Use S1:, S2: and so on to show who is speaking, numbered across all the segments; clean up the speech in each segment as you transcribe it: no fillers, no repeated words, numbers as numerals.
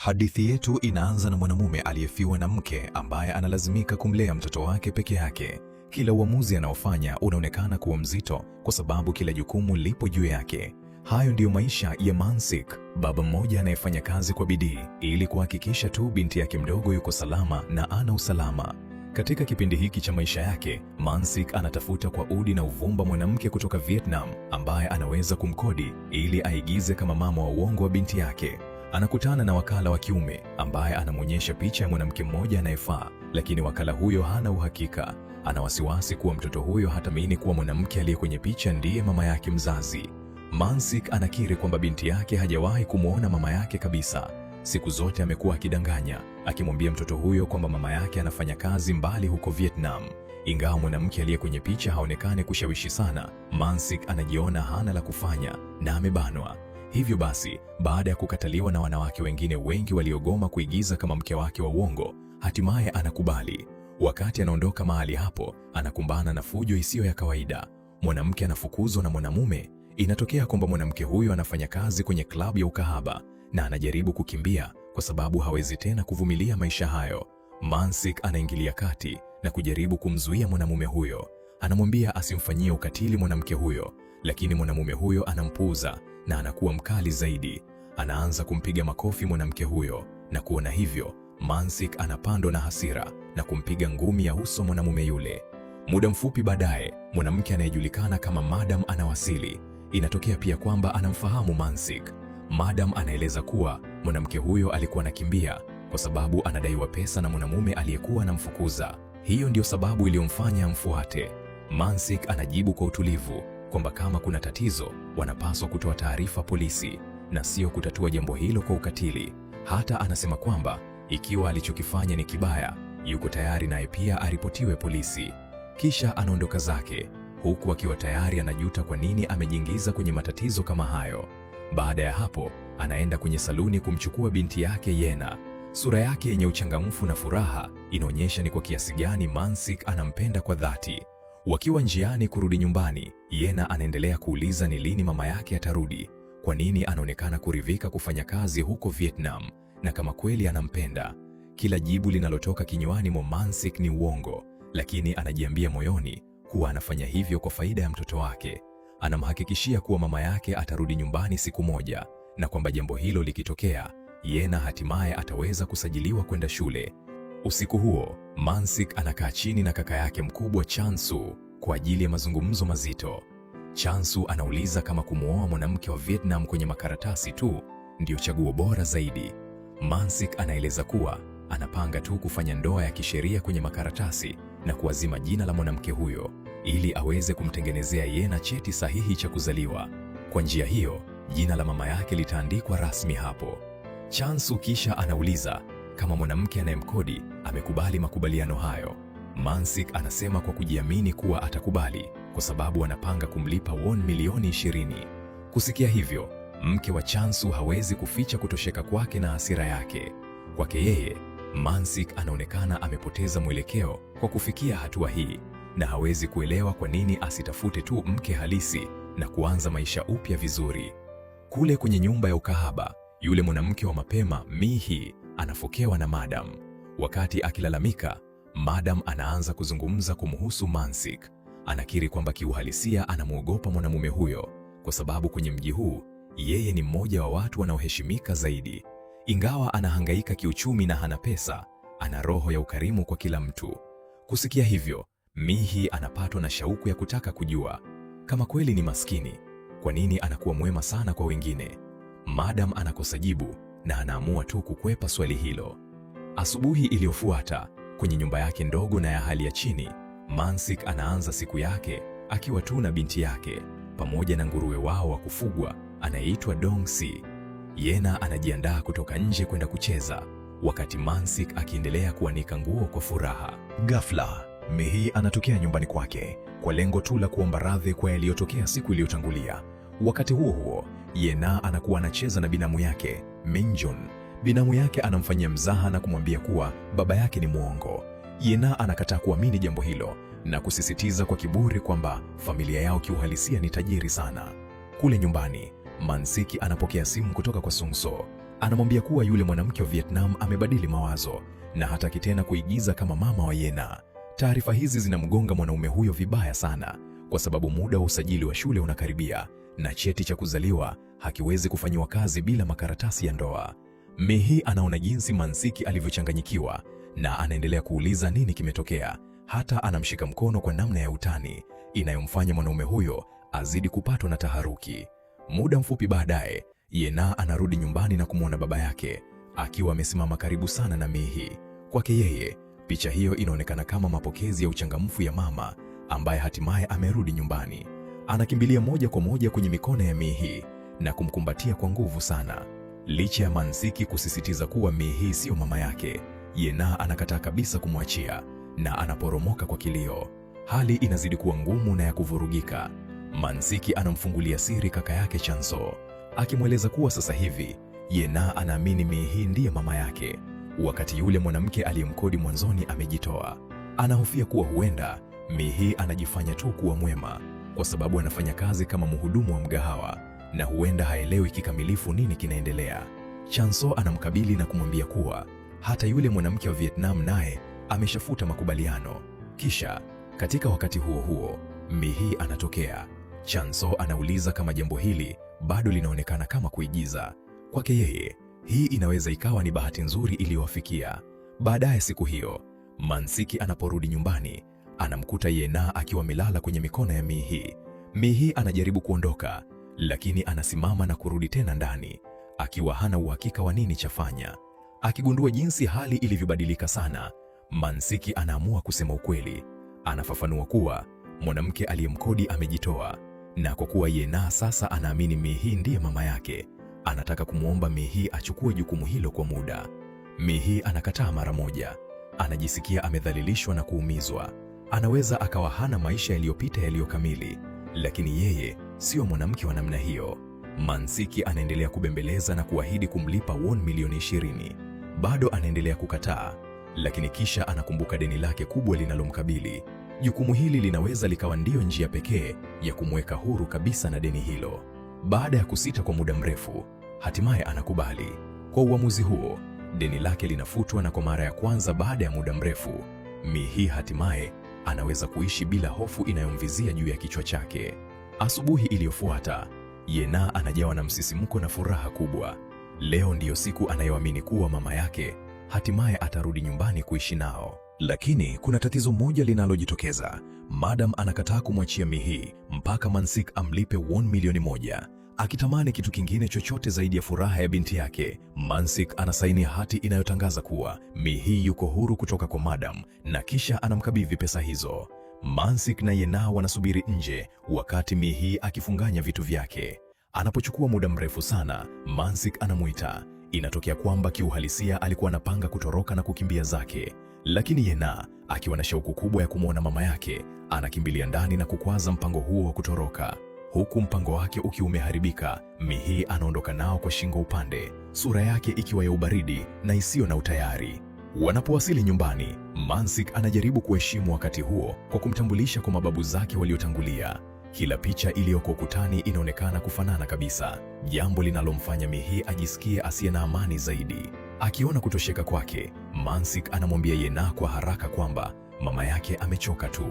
S1: Hadithi yetu inaanza na mwanamume aliyefiwa na mke ambaye analazimika kumlea mtoto wake peke yake. Kila uamuzi anaofanya unaonekana kuwa mzito kwa sababu kila jukumu lipo juu yake. Hayo ndiyo maisha ya Mansik, baba mmoja anayefanya kazi kwa bidii ili kuhakikisha tu binti yake mdogo yuko salama na ana usalama. Katika kipindi hiki cha maisha yake, Mansik anatafuta kwa udi na uvumba mwanamke kutoka Vietnam ambaye anaweza kumkodi ili aigize kama mama wa uongo wa binti yake. Anakutana na wakala wa kiume ambaye anamwonyesha picha ya mwanamke mmoja anayefaa, lakini wakala huyo hana uhakika. Ana wasiwasi kuwa mtoto huyo hataamini kuwa mwanamke aliye kwenye picha ndiye mama yake mzazi. Mansik anakiri kwamba binti yake hajawahi kumwona mama yake kabisa. Siku zote amekuwa akidanganya, akimwambia mtoto huyo kwamba mama yake anafanya kazi mbali huko Vietnam. Ingawa mwanamke aliye kwenye picha haonekane kushawishi sana, Mansik anajiona hana la kufanya na amebanwa. Hivyo basi, baada ya kukataliwa na wanawake wengine wengi waliogoma kuigiza kama mke wake wa uongo, hatimaye anakubali. Wakati anaondoka mahali hapo, anakumbana na fujo isiyo ya kawaida. Mwanamke anafukuzwa na mwanamume. Inatokea kwamba mwanamke huyo anafanya kazi kwenye klabu ya ukahaba na anajaribu kukimbia kwa sababu hawezi tena kuvumilia maisha hayo. Mansik anaingilia kati na kujaribu kumzuia mwanamume huyo. Anamwambia asimfanyie ukatili mwanamke huyo, lakini mwanamume huyo anampuuza na anakuwa mkali zaidi. Anaanza kumpiga makofi mwanamke huyo, na kuona hivyo, Mansik anapandwa na hasira na kumpiga ngumi ya uso mwanamume yule. Muda mfupi baadaye, mwanamke anayejulikana kama Madam anawasili. Inatokea pia kwamba anamfahamu Mansik. Madam anaeleza kuwa mwanamke huyo alikuwa anakimbia kwa sababu anadaiwa pesa na mwanamume aliyekuwa anamfukuza. Hiyo ndiyo sababu iliyomfanya amfuate. Mansik anajibu kwa utulivu kwamba kama kuna tatizo, wanapaswa kutoa taarifa polisi na sio kutatua jambo hilo kwa ukatili. Hata anasema kwamba ikiwa alichokifanya ni kibaya, yuko tayari naye pia aripotiwe polisi. Kisha anaondoka zake, huku akiwa tayari anajuta kwa nini amejiingiza kwenye matatizo kama hayo. Baada ya hapo, anaenda kwenye saluni kumchukua binti yake Yena. Sura yake yenye uchangamfu na furaha inaonyesha ni kwa kiasi gani Mansik anampenda kwa dhati. Wakiwa njiani kurudi nyumbani, Yena anaendelea kuuliza ni lini mama yake atarudi, kwa nini anaonekana kuridhika kufanya kazi huko Vietnam, na kama kweli anampenda. Kila jibu linalotoka kinywani mwa Mansik ni uongo, lakini anajiambia moyoni kuwa anafanya hivyo kwa faida ya mtoto wake. Anamhakikishia kuwa mama yake atarudi nyumbani siku moja, na kwamba jambo hilo likitokea, Yena hatimaye ataweza kusajiliwa kwenda shule. Usiku huo, Mansik anakaa chini na kaka yake mkubwa Chansu kwa ajili ya mazungumzo mazito. Chansu anauliza kama kumwoa mwanamke wa Vietnam kwenye makaratasi tu ndio chaguo bora zaidi. Mansik anaeleza kuwa anapanga tu kufanya ndoa ya kisheria kwenye makaratasi na kuazima jina la mwanamke huyo ili aweze kumtengenezea Yena cheti sahihi cha kuzaliwa. Kwa njia hiyo, jina la mama yake litaandikwa rasmi hapo. Chansu kisha anauliza kama mwanamke anayemkodi amekubali makubaliano hayo. Mansik anasema kwa kujiamini kuwa atakubali kwa sababu anapanga kumlipa won milioni 20. Kusikia hivyo, mke wa Chansu hawezi kuficha kutosheka kwake na hasira yake. Kwake yeye, Mansik anaonekana amepoteza mwelekeo kwa kufikia hatua hii, na hawezi kuelewa kwa nini asitafute tu mke halisi na kuanza maisha upya vizuri. Kule kwenye nyumba ya ukahaba, yule mwanamke wa mapema Mihi anafokewa na Madam. Wakati akilalamika, Madam anaanza kuzungumza kumhusu Mansik. Anakiri kwamba kiuhalisia anamwogopa mwanamume huyo kwa sababu kwenye mji huu yeye ni mmoja wa watu wanaoheshimika zaidi. Ingawa anahangaika kiuchumi na hana pesa, ana roho ya ukarimu kwa kila mtu. Kusikia hivyo, Mihi anapatwa na shauku ya kutaka kujua kama kweli ni maskini, kwa nini anakuwa mwema sana kwa wengine. Madam anakosa jibu na anaamua tu kukwepa swali hilo. Asubuhi iliyofuata, kwenye nyumba yake ndogo na ya hali ya chini, Mansik anaanza siku yake akiwa tu na binti yake pamoja na nguruwe wao wa kufugwa anayeitwa Dongsi. Yena anajiandaa kutoka nje kwenda kucheza, wakati Mansik akiendelea kuanika nguo kwa furaha.
S2: Ghafla, Mihi anatokea nyumbani kwake kwa lengo tu la kuomba radhi kwa yaliyotokea siku iliyotangulia. Wakati huo huo, Yena anakuwa anacheza na binamu yake Minjun. Binamu yake anamfanyia mzaha na kumwambia kuwa baba yake ni mwongo. Yena anakataa kuamini jambo hilo na kusisitiza kwa kiburi kwamba familia yao kiuhalisia ni tajiri sana. Kule nyumbani, Mansik anapokea simu kutoka kwa Sungso. Anamwambia kuwa yule mwanamke wa Vietnam amebadili mawazo na hataki tena kuigiza kama mama wa Ye Na. Taarifa hizi zinamgonga mwanaume huyo vibaya sana, kwa sababu muda wa usajili wa shule unakaribia na cheti cha kuzaliwa hakiwezi kufanyiwa kazi bila makaratasi ya ndoa. Mi Hee anaona jinsi Mansiki alivyochanganyikiwa na anaendelea kuuliza nini kimetokea. Hata anamshika mkono kwa namna ya utani inayomfanya mwanaume huyo azidi kupatwa na taharuki. Muda mfupi baadaye, Ye Na anarudi nyumbani na kumwona baba yake akiwa amesimama karibu sana na Mi Hee. Kwake yeye, picha hiyo inaonekana kama mapokezi ya uchangamfu ya mama ambaye hatimaye amerudi nyumbani. Anakimbilia moja kwa moja kwenye mikono ya Mi Hee na kumkumbatia kwa nguvu sana. Licha ya Mansiki kusisitiza kuwa Mi Hee sio mama yake, Ye Na anakataa kabisa kumwachia na anaporomoka kwa kilio. Hali inazidi kuwa ngumu na ya kuvurugika. Mansiki anamfungulia siri kaka yake Chanso, akimweleza kuwa sasa hivi Ye Na anaamini Mi Hee ndiye mama yake, wakati yule mwanamke aliyemkodi mwanzoni amejitoa. Anahofia kuwa huenda Mi Hee anajifanya tu kuwa mwema kwa sababu anafanya kazi kama mhudumu wa mgahawa na huenda haelewi kikamilifu nini kinaendelea. Chanso anamkabili na kumwambia kuwa hata yule mwanamke wa Vietnam naye ameshafuta makubaliano. Kisha katika wakati huo huo, Mi Hee anatokea. Chanso anauliza kama jambo hili bado linaonekana kama kuigiza. Kwake yeye, hii inaweza ikawa ni bahati nzuri iliyowafikia. Baadaye siku hiyo, Mansiki anaporudi nyumbani, anamkuta Ye Na akiwa amelala kwenye mikono ya Mi Hee. Mi Hee anajaribu kuondoka, lakini anasimama na kurudi tena ndani, akiwa hana uhakika wa nini chafanya. Akigundua jinsi hali ilivyobadilika sana, Mansiki anaamua kusema ukweli. Anafafanua kuwa mwanamke aliyemkodi amejitoa, na kwa kuwa Ye Na sasa anaamini Mi Hee ndiye mama yake, anataka kumwomba Mi Hee achukue jukumu hilo kwa muda. Mi Hee anakataa mara moja. Anajisikia amedhalilishwa na kuumizwa. Anaweza akawa hana maisha yaliyopita yaliyokamili, lakini yeye sio mwanamke wa namna hiyo. Mansiki anaendelea kubembeleza na kuahidi kumlipa won milioni 20. Bado anaendelea kukataa, lakini kisha anakumbuka deni lake kubwa linalomkabili. Jukumu hili linaweza likawa ndiyo njia pekee ya kumweka huru kabisa na deni hilo. Baada ya kusita kwa muda mrefu, hatimaye anakubali. Kwa uamuzi huo, deni lake linafutwa, na kwa mara ya kwanza baada ya muda mrefu, Mi Hee hatimaye anaweza kuishi bila hofu inayomvizia juu ya kichwa chake. Asubuhi iliyofuata, Ye Na anajawa na msisimko na furaha kubwa. Leo ndiyo siku anayoamini kuwa mama yake hatimaye atarudi nyumbani kuishi nao. Lakini kuna tatizo moja linalojitokeza. Madam anakataa kumwachia Mi Hee mpaka Mansik amlipe won milioni 1. Akitamani kitu kingine chochote zaidi ya furaha ya binti yake, Mansik anasaini hati inayotangaza kuwa Mi Hee yuko huru kutoka kwa madam, na kisha anamkabidhi pesa hizo. Mansik na Ye Na wanasubiri nje wakati Mi Hee akifunganya vitu vyake. Anapochukua muda mrefu sana, Mansik anamuita. Inatokea kwamba kiuhalisia alikuwa anapanga kutoroka na kukimbia zake, lakini Ye Na akiwa na shauku kubwa ya kumwona mama yake, anakimbilia ndani na kukwaza mpango huo wa kutoroka. Huku mpango wake ukiwa umeharibika, Mi Hee anaondoka nao kwa shingo upande, sura yake ikiwa ya ubaridi na isiyo na utayari. Wanapowasili nyumbani, Mansik anajaribu kuheshimu wakati huo kwa kumtambulisha kwa mababu zake waliotangulia. Kila picha iliyoko ukutani inaonekana kufanana kabisa, jambo linalomfanya Mi Hee ajisikie asiye na amani zaidi. Akiona kutosheka kwake, Mansik anamwambia Ye Na kwa haraka kwamba mama yake amechoka tu.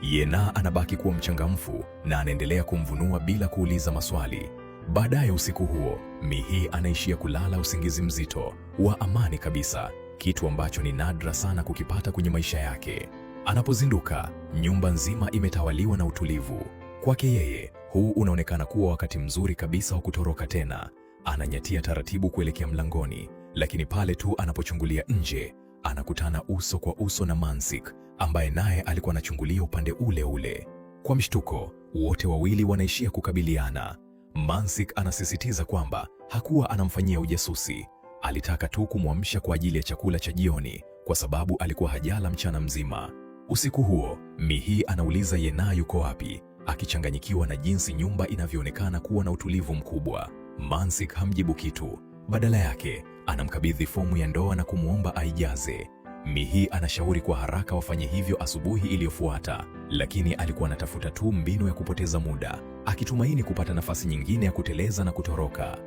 S2: Ye Na anabaki kuwa mchangamfu na anaendelea kumvunua bila kuuliza maswali. Baadaye usiku huo, Mi Hee anaishia kulala usingizi mzito wa amani kabisa, kitu ambacho ni nadra sana kukipata kwenye maisha yake. Anapozinduka, nyumba nzima imetawaliwa na utulivu. Kwake yeye, huu unaonekana kuwa wakati mzuri kabisa wa kutoroka tena. Ananyatia taratibu kuelekea mlangoni, lakini pale tu anapochungulia nje, anakutana uso kwa uso na Mansik ambaye naye alikuwa anachungulia upande ule ule. Kwa mshtuko, wote wawili wanaishia kukabiliana. Mansik anasisitiza kwamba hakuwa anamfanyia ujasusi, alitaka tu kumwamsha kwa ajili ya chakula cha jioni kwa sababu alikuwa hajala mchana mzima. Usiku huo, Mi Hee anauliza Ye Na yuko wapi, akichanganyikiwa na jinsi nyumba inavyoonekana kuwa na utulivu mkubwa. Mansik hamjibu kitu, badala yake anamkabidhi fomu ya ndoa na kumwomba aijaze. Mi Hee anashauri kwa haraka wafanye hivyo asubuhi iliyofuata, lakini alikuwa anatafuta tu mbinu ya kupoteza muda, akitumaini kupata nafasi nyingine ya kuteleza na kutoroka.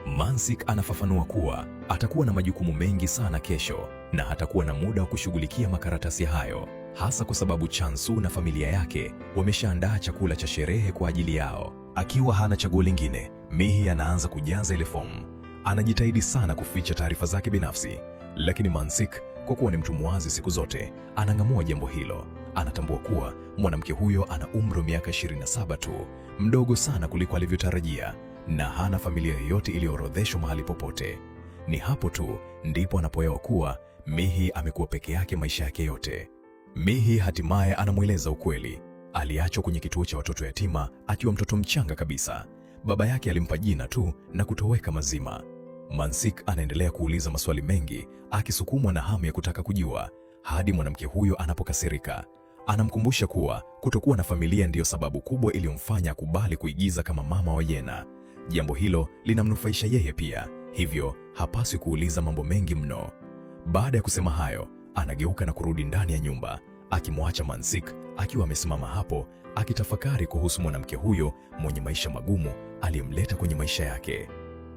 S2: Mansik anafafanua kuwa atakuwa na majukumu mengi sana kesho na hatakuwa na muda wa kushughulikia makaratasi hayo, hasa kwa sababu Chansu na familia yake wameshaandaa chakula cha sherehe kwa ajili yao. Akiwa hana chaguo lingine, Mihi anaanza kujaza ile fomu. Anajitahidi sana kuficha taarifa zake binafsi, lakini Mansik, kwa kuwa ni mtu mwazi siku zote, anang'amua jambo hilo. Anatambua kuwa mwanamke huyo ana umri wa miaka 27 tu, mdogo sana kuliko alivyotarajia, na hana familia yoyote iliyoorodheshwa mahali popote. Ni hapo tu ndipo anapoelewa kuwa Mihi amekuwa peke yake maisha yake yote. Mihi hatimaye anamweleza ukweli. Aliachwa kwenye kituo cha watoto yatima akiwa mtoto mchanga kabisa. Baba yake alimpa jina tu na kutoweka mazima. Mansik anaendelea kuuliza maswali mengi, akisukumwa na hamu ya kutaka kujua, hadi mwanamke huyo anapokasirika. Anamkumbusha kuwa kutokuwa na familia ndiyo sababu kubwa iliyomfanya akubali kuigiza kama mama wa Yena. Jambo hilo linamnufaisha yeye pia, hivyo hapaswi kuuliza mambo mengi mno. Baada ya kusema hayo, anageuka na kurudi ndani ya nyumba, akimwacha Mansik akiwa amesimama hapo akitafakari kuhusu mwanamke huyo mwenye maisha magumu aliyemleta kwenye maisha yake.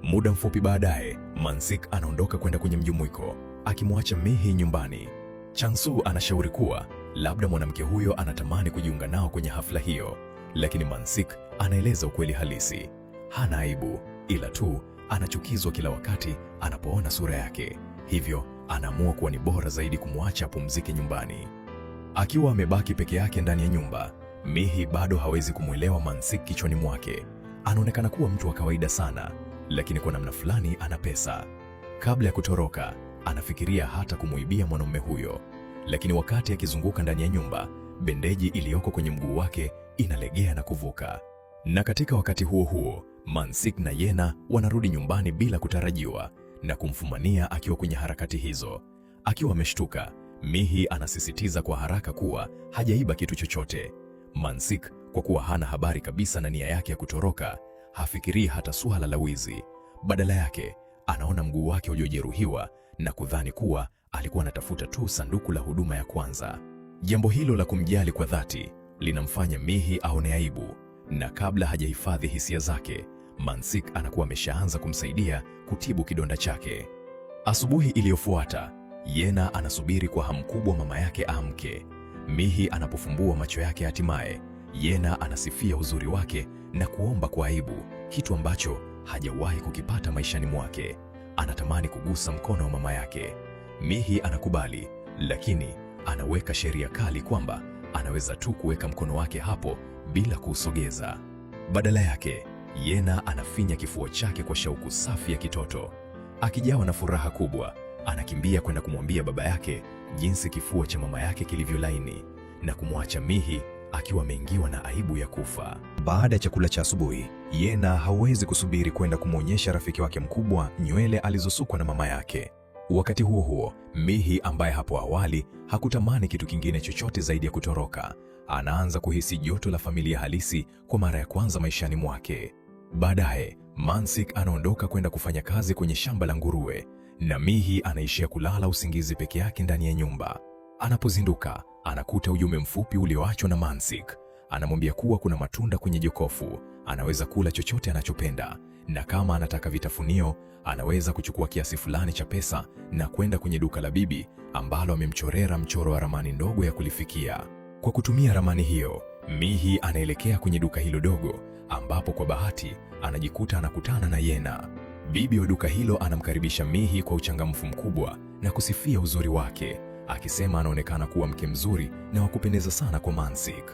S2: Muda mfupi baadaye, Mansik anaondoka kwenda kwenye mjumuiko, akimwacha Mihi nyumbani. Chansu anashauri kuwa labda mwanamke huyo anatamani kujiunga nao kwenye hafla hiyo, lakini Mansik anaeleza ukweli halisi. Hana aibu, ila tu anachukizwa kila wakati anapoona sura yake, hivyo anaamua kuwa ni bora zaidi kumwacha apumzike nyumbani. Akiwa amebaki peke yake ndani ya nyumba, Mihi bado hawezi kumwelewa Mansik kichwani mwake. Anaonekana kuwa mtu wa kawaida sana, lakini kwa namna fulani ana pesa. Kabla ya kutoroka, anafikiria hata kumuibia mwanamume huyo, lakini wakati akizunguka ndani ya nyumba, bendeji iliyoko kwenye mguu wake inalegea na kuvuka. Na katika wakati huo huo, Mansik na Yena wanarudi nyumbani bila kutarajiwa na kumfumania akiwa kwenye harakati hizo. Akiwa ameshtuka, Mihi anasisitiza kwa haraka kuwa hajaiba kitu chochote. Mansik, kwa kuwa hana habari kabisa na nia yake ya kutoroka, hafikirii hata suala la wizi. Badala yake, anaona mguu wake uliojeruhiwa na kudhani kuwa alikuwa anatafuta tu sanduku la huduma ya kwanza. Jambo hilo la kumjali kwa dhati linamfanya Mihi aone aibu, na kabla hajahifadhi hisia zake, Mansik anakuwa ameshaanza kumsaidia kutibu kidonda chake. Asubuhi iliyofuata, Yena anasubiri kwa hamu kubwa mama yake aamke. Mihi anapofumbua macho yake hatimaye, Yena anasifia uzuri wake na kuomba kwa aibu, kitu ambacho hajawahi kukipata maishani mwake. Anatamani kugusa mkono wa mama yake. Mihi anakubali, lakini anaweka sheria kali kwamba anaweza tu kuweka mkono wake hapo bila kuusogeza. Badala yake, Yena anafinya kifua chake kwa shauku safi ya kitoto. Akijawa na furaha kubwa, anakimbia kwenda kumwambia baba yake jinsi kifua cha mama yake kilivyolaini, na kumwacha Mihi akiwa ameingiwa na aibu ya kufa. Baada ya chakula cha asubuhi, Yena hawezi kusubiri kwenda kumwonyesha rafiki wake mkubwa nywele alizosukwa na mama yake. Wakati huo huo, Mihi ambaye hapo awali hakutamani kitu kingine chochote zaidi ya kutoroka, anaanza kuhisi joto la familia halisi kwa mara ya kwanza maishani mwake. Baadaye, Mansik anaondoka kwenda kufanya kazi kwenye shamba la nguruwe, na Mihi anaishia kulala usingizi peke yake ndani ya nyumba. Anapozinduka, anakuta ujumbe mfupi ulioachwa na Mansik. Anamwambia kuwa kuna matunda kwenye jokofu, anaweza kula chochote anachopenda, na kama anataka vitafunio, anaweza kuchukua kiasi fulani cha pesa na kwenda kwenye duka la bibi ambalo amemchorera mchoro wa ramani ndogo ya kulifikia. Kwa kutumia ramani hiyo, Mihi anaelekea kwenye duka hilo dogo, ambapo kwa bahati anajikuta anakutana na Yena. Bibi wa duka hilo anamkaribisha Mihi kwa uchangamfu mkubwa na kusifia uzuri wake, akisema anaonekana kuwa mke mzuri na wa kupendeza sana kwa Mansik.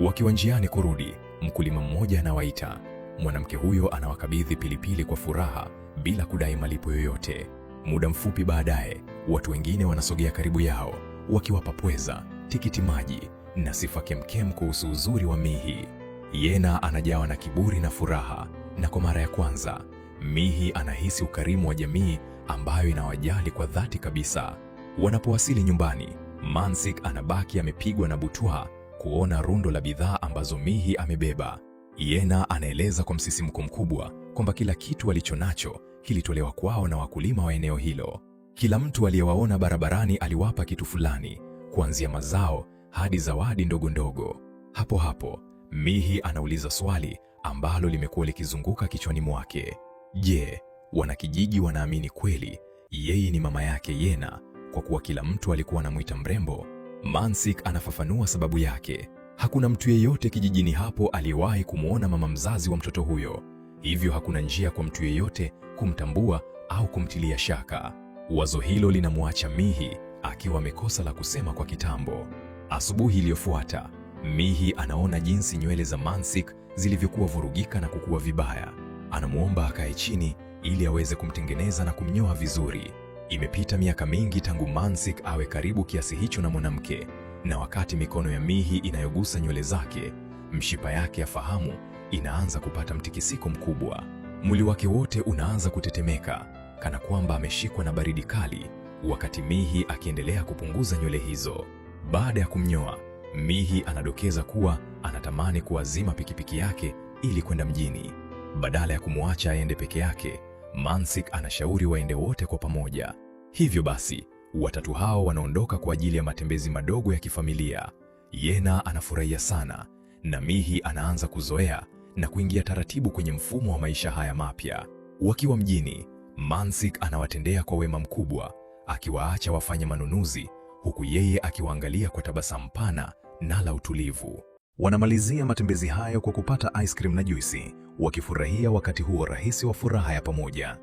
S2: Wakiwa njiani kurudi, mkulima mmoja anawaita. Mwanamke huyo anawakabidhi pilipili kwa furaha bila kudai malipo yoyote. Muda mfupi baadaye, watu wengine wanasogea karibu yao, wakiwapa pweza, tikiti maji na sifa kemkem kuhusu uzuri wa Mihi. Yena anajawa na kiburi na furaha, na kwa mara ya kwanza, Mihi anahisi ukarimu wa jamii ambayo inawajali kwa dhati kabisa. Wanapowasili nyumbani, Mansik anabaki amepigwa na butwaa kuona rundo la bidhaa ambazo Mihi amebeba. Yena anaeleza kwa msisimko mkubwa kwamba kila kitu alichonacho kilitolewa kwao na wakulima wa eneo hilo. Kila mtu aliyewaona barabarani aliwapa kitu fulani, kuanzia mazao hadi zawadi ndogo ndogo. Hapo hapo, Mihi anauliza swali ambalo limekuwa likizunguka kichwani mwake. Je, Wanakijiji wanaamini kweli yeye ni mama yake Yena, kwa kuwa kila mtu alikuwa anamuita mrembo. Mansik anafafanua sababu yake. Hakuna mtu yeyote kijijini hapo aliyewahi kumwona mama mzazi wa mtoto huyo, hivyo hakuna njia kwa mtu yeyote kumtambua au kumtilia shaka. Wazo hilo linamwacha Mihi akiwa amekosa la kusema kwa kitambo. Asubuhi iliyofuata, Mihi anaona jinsi nywele za Mansik zilivyokuwa vurugika na kukua vibaya. Anamuomba akae chini ili aweze kumtengeneza na kumnyoa vizuri. Imepita miaka mingi tangu Mansik awe karibu kiasi hicho na mwanamke, na wakati mikono ya Mihi inayogusa nywele zake, mshipa yake ya fahamu inaanza kupata mtikisiko mkubwa. Mwili wake wote unaanza kutetemeka kana kwamba ameshikwa na baridi kali, wakati Mihi akiendelea kupunguza nywele hizo. Baada ya kumnyoa, Mihi anadokeza kuwa anatamani kuazima pikipiki yake ili kwenda mjini. Badala ya kumwacha aende peke yake, Mansik anashauri waende wote kwa pamoja. Hivyo basi, watatu hao wanaondoka kwa ajili ya matembezi madogo ya kifamilia. Yena anafurahia sana, na Mihi anaanza kuzoea na kuingia taratibu kwenye mfumo wa maisha haya mapya. Wakiwa mjini, Mansik anawatendea kwa wema mkubwa, akiwaacha wafanye manunuzi, huku yeye akiwaangalia kwa tabasamu pana na la utulivu. Wanamalizia matembezi hayo kwa kupata ice cream na juisi, wakifurahia wakati huo rahisi wa furaha ya pamoja.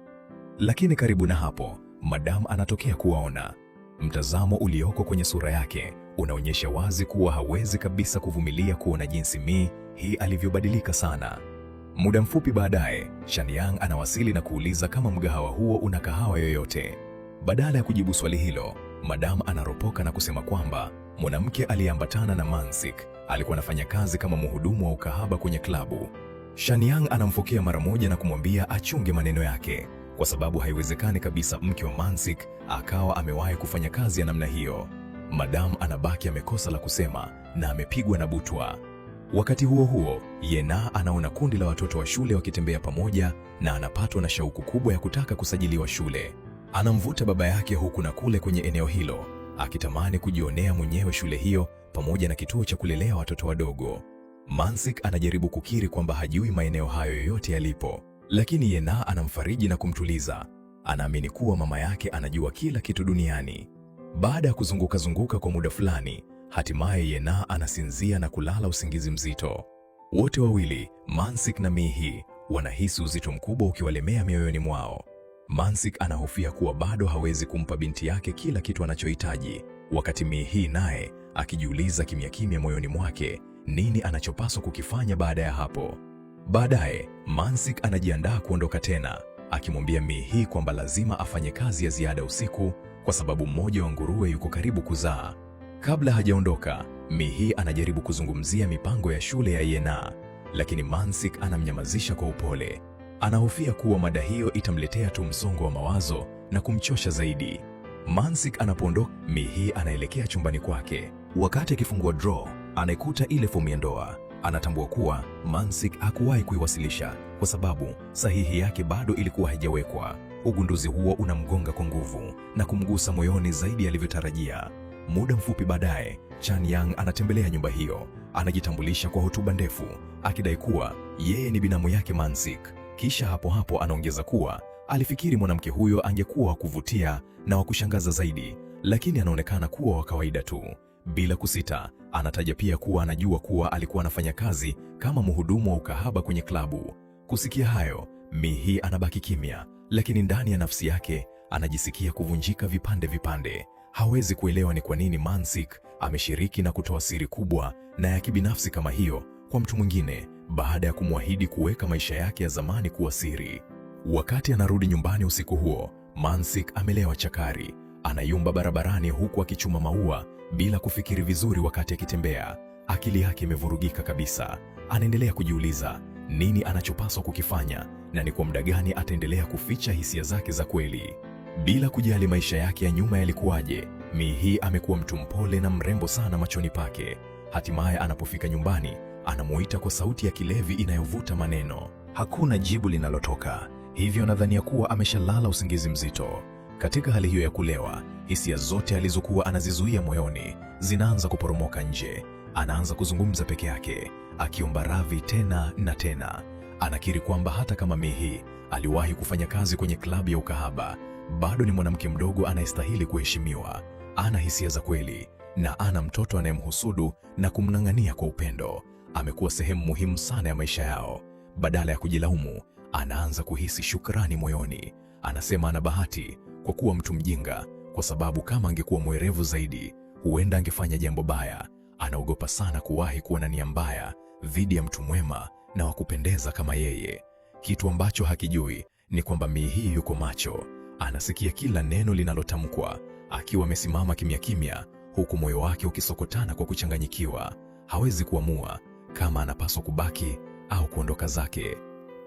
S2: Lakini karibu na hapo, Madam anatokea kuwaona. Mtazamo ulioko kwenye sura yake unaonyesha wazi kuwa hawezi kabisa kuvumilia kuona jinsi Mihi alivyobadilika sana. Muda mfupi baadaye, Shanyang anawasili na kuuliza kama mgahawa huo una kahawa yoyote. Badala ya kujibu swali hilo, Madam anaropoka na kusema kwamba mwanamke aliyeambatana na Mansik alikuwa anafanya kazi kama mhudumu wa ukahaba kwenye klabu. Shanyang anamfokea mara moja na kumwambia achunge maneno yake, kwa sababu haiwezekani kabisa mke wa Mansik akawa amewahi kufanya kazi ya namna hiyo. Madam anabaki amekosa la kusema na amepigwa na butwa. Wakati huo huo, Yena anaona kundi la watoto wa shule wakitembea pamoja na anapatwa na shauku kubwa ya kutaka kusajiliwa shule. Anamvuta baba yake huku na kule kwenye eneo hilo, akitamani kujionea mwenyewe shule hiyo pamoja na kituo cha kulelea watoto wadogo. Mansik anajaribu kukiri kwamba hajui maeneo hayo yoyote yalipo, lakini Yena anamfariji na kumtuliza. Anaamini kuwa mama yake anajua kila kitu duniani. Baada ya kuzunguka kwa muda fulani, hatimaye Yena anasinzia na kulala usingizi mzito. Wote wawili, Mansik na Mihi, wanahisi uzito mkubwa ukiwalemea mioyoni mwao. Mansik anahofia kuwa bado hawezi kumpa binti yake kila kitu anachohitaji, wakati Mihi naye akijiuliza kimya kimya moyoni mwake nini anachopaswa kukifanya baada ya hapo. Baadaye, Mansik anajiandaa kuondoka tena, akimwambia Mihi kwamba lazima afanye kazi ya ziada usiku kwa sababu mmoja wa nguruwe yuko karibu kuzaa. Kabla hajaondoka, Mihi anajaribu kuzungumzia mipango ya shule ya Yena, lakini Mansik anamnyamazisha kwa upole. Anahofia kuwa mada hiyo itamletea tu msongo wa mawazo na kumchosha zaidi. Mansik anapoondoka, Mihi anaelekea chumbani kwake. Wakati akifungua draw, anaikuta ile fomu ya ndoa. Anatambua kuwa Mansik hakuwahi kuiwasilisha kwa sababu sahihi yake bado ilikuwa haijawekwa. Ugunduzi huo unamgonga kwa nguvu na kumgusa moyoni zaidi alivyotarajia. Muda mfupi baadaye, Shanyang anatembelea nyumba hiyo. Anajitambulisha kwa hotuba ndefu, akidai kuwa yeye ni binamu yake Mansik. Kisha hapo hapo anaongeza kuwa alifikiri mwanamke huyo angekuwa wa kuvutia na wa kushangaza zaidi, lakini anaonekana kuwa wa kawaida tu. Bila kusita, anataja pia kuwa anajua kuwa alikuwa anafanya kazi kama mhudumu wa ukahaba kwenye klabu. Kusikia hayo, Mihi anabaki kimya, lakini ndani ya nafsi yake anajisikia kuvunjika vipande vipande. Hawezi kuelewa ni kwa nini Mansik ameshiriki na kutoa siri kubwa na ya kibinafsi kama hiyo kwa mtu mwingine baada ya kumwahidi kuweka maisha yake ya zamani kuwa siri. Wakati anarudi nyumbani usiku huo, Mansik amelewa chakari. Anayumba barabarani huku akichuma maua bila kufikiri vizuri wakati akitembea. Akili yake imevurugika kabisa. Anaendelea kujiuliza nini anachopaswa kukifanya na ni kwa muda gani ataendelea kuficha hisia zake za kweli. Bila kujali maisha yake ya nyuma yalikuwaje, Mihi amekuwa mtu mpole na mrembo sana machoni pake. Hatimaye anapofika nyumbani, anamuita kwa sauti ya kilevi inayovuta maneno. Hakuna jibu linalotoka, hivyo anadhania kuwa ameshalala usingizi mzito. Katika hali hiyo ya kulewa, hisia zote alizokuwa anazizuia moyoni zinaanza kuporomoka nje. Anaanza kuzungumza peke yake, akiomba radhi tena na tena. Anakiri kwamba hata kama Mihi aliwahi kufanya kazi kwenye klabu ya ukahaba. Bado ni mwanamke mdogo anayestahili kuheshimiwa. Ana hisia za kweli na ana mtoto anayemhusudu na kumng'ang'ania kwa upendo. Amekuwa sehemu muhimu sana ya maisha yao. Badala ya kujilaumu, anaanza kuhisi shukrani moyoni. Anasema ana bahati kwa kuwa mtu mjinga, kwa sababu kama angekuwa mwerevu zaidi, huenda angefanya jambo baya. Anaogopa sana kuwahi kuwa na nia mbaya dhidi ya mtu mwema na wa kupendeza kama yeye. Kitu ambacho hakijui ni kwamba Mihii yuko macho. Anasikia kila neno linalotamkwa, akiwa amesimama kimya kimya, huku moyo wake ukisokotana kwa kuchanganyikiwa. Hawezi kuamua kama anapaswa kubaki au kuondoka zake.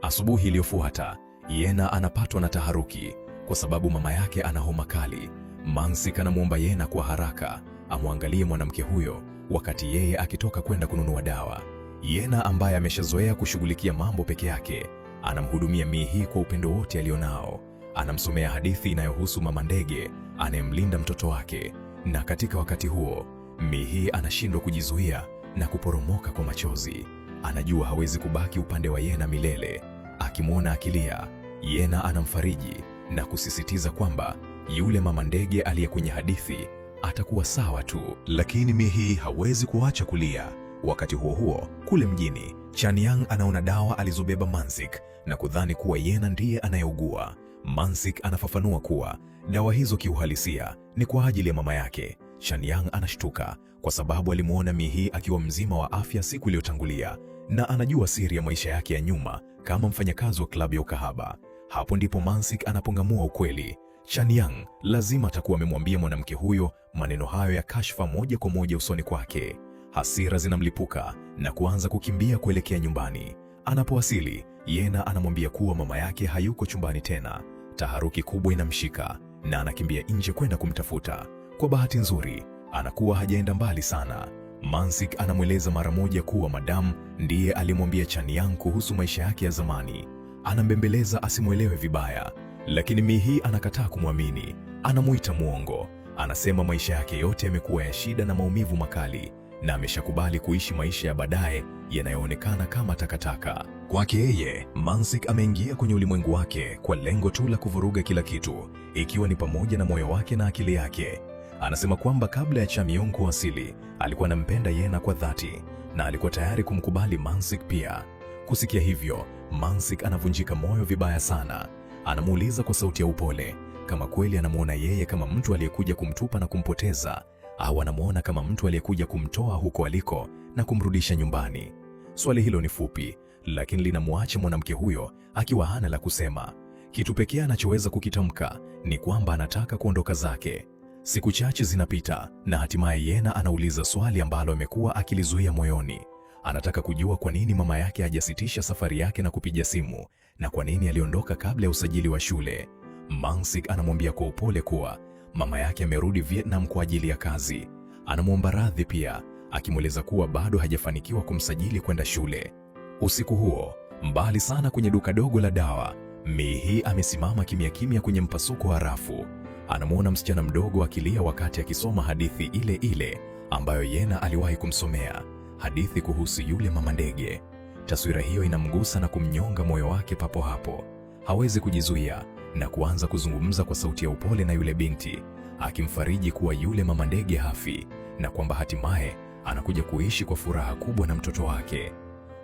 S2: Asubuhi iliyofuata, Yena anapatwa na taharuki kwa sababu mama yake ana homa kali. Mansik anamwomba Yena kwa haraka amwangalie mwanamke huyo wakati yeye akitoka kwenda kununua dawa. Yena ambaye ameshazoea kushughulikia mambo peke yake, anamhudumia Mihii kwa upendo wote alionao. Anamsomea hadithi inayohusu mama ndege anayemlinda mtoto wake, na katika wakati huo Mihii anashindwa kujizuia na kuporomoka kwa machozi. Anajua hawezi kubaki upande wa Yena milele. Akimwona akilia, Yena anamfariji na kusisitiza kwamba yule mama ndege aliye kwenye hadithi atakuwa sawa tu. Lakini Mihii hawezi kuacha kulia. Wakati huo huo, kule mjini, Chanyang anaona dawa alizobeba Mansik na kudhani kuwa Yena ndiye anayeugua. Mansik anafafanua kuwa dawa hizo kiuhalisia ni kwa ajili ya mama yake. Chanyang anashtuka kwa sababu alimuona Mihii akiwa mzima wa afya siku iliyotangulia, na anajua siri ya maisha yake ya nyuma kama mfanyakazi wa klabu ya ukahaba. Hapo ndipo Mansik anapongamua ukweli. Chanyang lazima atakuwa amemwambia mwanamke huyo maneno hayo ya kashfa moja kwa moja usoni kwake. Hasira zinamlipuka na kuanza kukimbia kuelekea nyumbani. Anapowasili, Yena anamwambia kuwa mama yake hayuko chumbani tena. Taharuki kubwa inamshika na anakimbia nje kwenda kumtafuta. Kwa bahati nzuri, anakuwa hajaenda mbali sana. Mansik anamweleza mara moja kuwa madamu ndiye alimwambia Chanyang kuhusu maisha yake ya zamani. Anambembeleza asimwelewe vibaya, lakini Mihii anakataa kumwamini. Anamuita muongo. Anasema maisha yake yote yamekuwa ya shida na maumivu makali, na ameshakubali kuishi maisha ya baadaye yanayoonekana kama takataka. Kwake yeye, Mansik ameingia kwenye ulimwengu wake kwa lengo tu la kuvuruga kila kitu, ikiwa ni pamoja na moyo wake na akili yake. Anasema kwamba kabla ya Chamyong kuwasili, alikuwa anampenda Yena kwa dhati na alikuwa tayari kumkubali Mansik pia. Kusikia hivyo, Mansik anavunjika moyo vibaya sana. Anamuuliza kwa sauti ya upole kama kweli anamuona yeye kama mtu aliyekuja kumtupa na kumpoteza, au anamuona kama mtu aliyekuja kumtoa huko aliko na kumrudisha nyumbani. Swali hilo ni fupi, lakini linamwacha mwanamke huyo akiwa hana la kusema. Kitu pekee anachoweza kukitamka ni kwamba anataka kuondoka zake. Siku chache zinapita na hatimaye Yena anauliza swali ambalo amekuwa akilizuia moyoni. Anataka kujua kwa nini mama yake hajasitisha safari yake na kupiga simu, na kwa nini aliondoka kabla ya usajili wa shule. Mansik anamwambia kwa upole kuwa mama yake amerudi Vietnam kwa ajili ya kazi. Anamwomba radhi pia, akimweleza kuwa bado hajafanikiwa kumsajili kwenda shule. Usiku huo, mbali sana kwenye duka dogo la dawa, Mihii amesimama kimya kimya kwenye mpasuko wa rafu. Anamwona msichana mdogo akilia wakati akisoma hadithi ile ile ambayo Yena aliwahi kumsomea, hadithi kuhusu yule mama ndege. Taswira hiyo inamgusa na kumnyonga moyo wake papo hapo. Hawezi kujizuia na kuanza kuzungumza kwa sauti ya upole na yule binti, akimfariji kuwa yule mama ndege hafi na kwamba hatimaye anakuja kuishi kwa furaha kubwa na mtoto wake.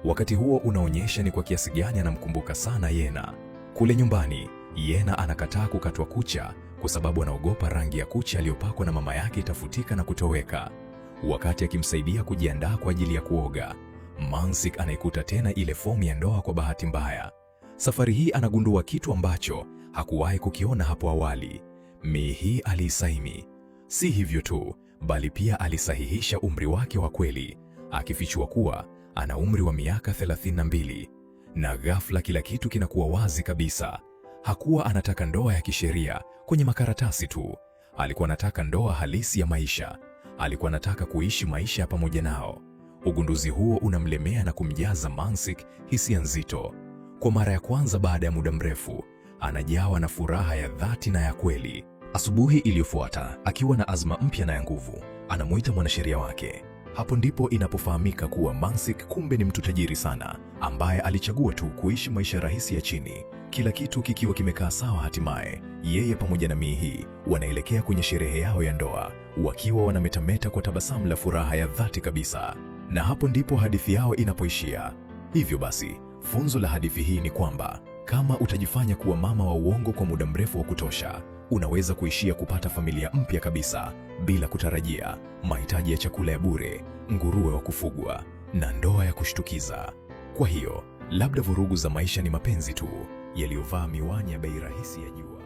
S2: Wakati huo unaonyesha ni kwa kiasi gani anamkumbuka sana Yena. Kule nyumbani, Yena anakataa kukatwa kucha kwa sababu anaogopa rangi ya kucha aliyopakwa na mama yake itafutika na kutoweka. Wakati akimsaidia kujiandaa kwa ajili ya kuoga, Mansik anaikuta tena ile fomu ya ndoa kwa bahati mbaya. Safari hii anagundua kitu ambacho hakuwahi kukiona hapo awali. Mihii aliisaini. Si hivyo tu, bali pia alisahihisha umri wake wa kweli, akifichua kuwa ana umri wa miaka 32. Na ghafla kila kitu kinakuwa wazi kabisa. Hakuwa anataka ndoa ya kisheria kwenye makaratasi tu. Alikuwa anataka ndoa halisi ya maisha. Alikuwa anataka kuishi maisha ya pamoja nao. Ugunduzi huo unamlemea na kumjaza Mansik hisia nzito. Kwa mara ya kwanza baada ya muda mrefu, anajawa na furaha ya dhati na ya kweli. Asubuhi iliyofuata, akiwa na azma mpya na ya nguvu, anamuita mwanasheria wake. Hapo ndipo inapofahamika kuwa Mansik kumbe ni mtu tajiri sana, ambaye alichagua tu kuishi maisha rahisi ya chini. Kila kitu kikiwa kimekaa sawa, hatimaye yeye pamoja na Mihi wanaelekea kwenye sherehe yao ya ndoa, wakiwa wanametameta kwa tabasamu la furaha ya dhati kabisa. Na hapo ndipo hadithi yao inapoishia. Hivyo basi, funzo la hadithi hii ni kwamba kama utajifanya kuwa mama wa uongo kwa muda mrefu wa kutosha, unaweza kuishia kupata familia mpya kabisa bila kutarajia, mahitaji ya chakula ya bure, nguruwe wa kufugwa na ndoa ya kushtukiza. Kwa hiyo, labda vurugu za maisha ni mapenzi tu yaliyovaa miwani ya bei rahisi ya jua.